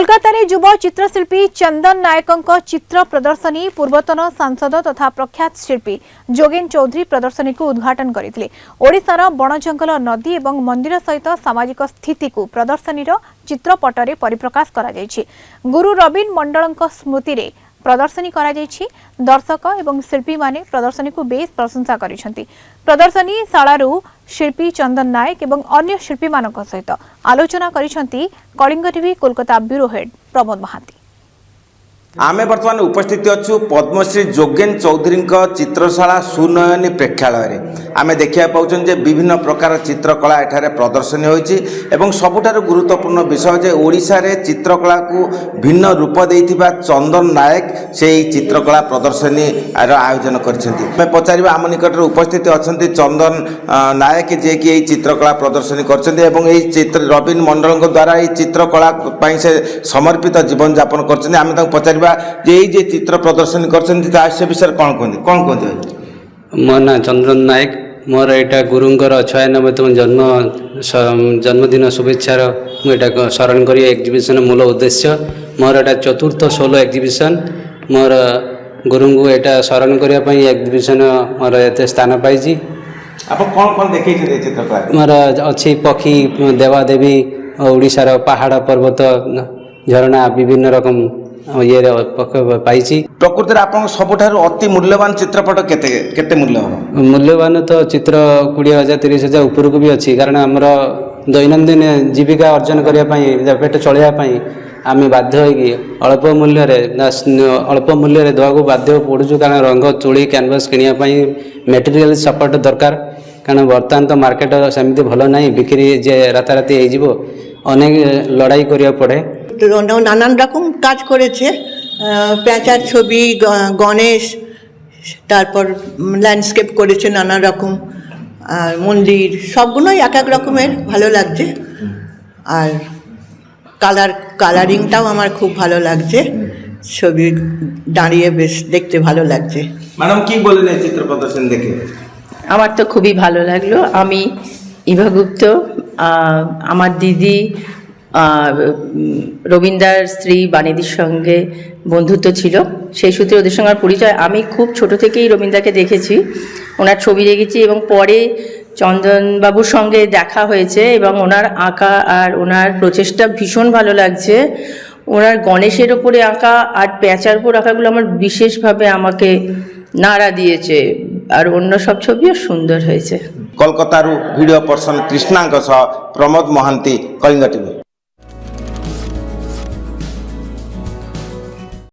कोलकाता युव चित्रशिल्पी चंदन नायकों चित्र प्रदर्शनी पूर्वतन सांसद तथा प्रख्यात शिल्पी जोगेन चौधरी प्रदर्शनी को उद्घाटन करते। ओडिशार बण जंगल नदी और मंदिर सहित सामाजिक स्थिति को प्रदर्शनी चित्रपटरे परिप्रकाश करा जायछि। गुरु रवीन मंडल स्मृति रे प्रदर्शनी करा जायछि। दर्शक एवं शिल्पी माने प्रदर्शनी को बेस प्रशंसा करिसेंति। प्रदर्शनी शालारू शिल्पी चंदन नायक एवं अन्य शिल्पी मानक सहित आलोचना करिसेंति Kalinga TV Kolkata bureau head Pramod Mahanti. आमे वर्तमान उपस्थित अच्छु पद्मश्री जोगेन चौधरी चित्रशाला सुनयनी प्रेक्षालय आमे देखा पाउछन जे विभिन्न प्रकार चित्रकला एठारे प्रदर्शनी होईछि एवं सबुठारु गुरुत्वपूर्ण विषय जे ओडिशा रे चित्रकला को भिन्न रूप देइथिबा चंदन नायक से चित्रकला प्रदर्शनी आयोजन करछन्ति। मैं पचारिबा आम निकट उपस्थित अछन्ति चंदन नायक जे कि चित्रकला प्रदर्शनी करछन्ति एवं एई चित्र रवीन मंडल द्वारा एई चित्रकला पई से समर्पित जीवन यापन करछन्ति। आमे ताको पचारि जे चित्र प्रदर्शन कर विषय कौन कहते मो ना चंदन नायक मोर यहाँ गुरुंर 96तम जन्मदिन शुभेच्छार मुझे स्मरण कर एक्जिबिशन मूल उद्देश्य मोर यहाँ चतुर्थ सोलो एक्जिबिशन मोर गुरु को यहाँ स्मरण करने एक्जिबिशन मोर ये स्थान पाई मोर अच्छी पक्षी देवादेवी ओडिशार पहाड़ पर्वत झरणा विभिन्न रकम ये पाई। प्रकृति आप सबुठारु अति मूल्यवान चित्रपट केते मूल्यवान तो चित्र 20,000 30,000 ऊपर को भी अच्छी कारण आमर दैनंदिन जीविका अर्जन करने पेट चलवाई आम बाध्य अल्प मूल्य देवाक बाध्य पड़ू कारण रंग चूड़ी कैनवास किनापी मटेरियल सपोर्ट दरकार कारण बर्तमान तो मार्केट सेमती भल ना बिक्री जे राताराति हो अनेक लड़ाई करिया पड़े। नानान रकम काज करेছে পেঁচার ছবি গণেশ তারপর ল্যান্ডস্কেপ করেছে নানা রকম আর মন্দির সবগুলোই এক এক রকমের ভালো লাগছে আর কালারিংটাও আমার খুব ভালো লাগছে ছবি দাঁড়িয়ে বেশ দেখতে ভালো লাগছে। ম্যাডাম কি বলেন এই চিত্র প্রদর্শন দেখে? আমার তো খুবই ভালো লাগলো। আমি ইভা গুপ্ত আমার দিদি রবীন্দ্রার স্ত্রী বাণীদির সঙ্গে বন্ধুত্ব ছিল সেই সূত্রে ওদের সঙ্গে পরিচয়। আমি খুব ছোট থেকেই রবীন্দ্রাকে দেখেছি, ওনার ছবি দেখেছি এবং পরে চন্দনবাবুর সঙ্গে দেখা হয়েছে এবং ওনার আঁকা আর ওনার প্রচেষ্টা ভীষণ ভালো লাগছে। ওনার গণেশের ওপরে আঁকা আর পেঁচার উপর আঁকাগুলো আমার বিশেষভাবে আমাকে নাড়া দিয়েছে আর অন্য সব ছবিও সুন্দর হয়েছে। Kolkata video person Krishna Pramod Mahanty Kalinga TV.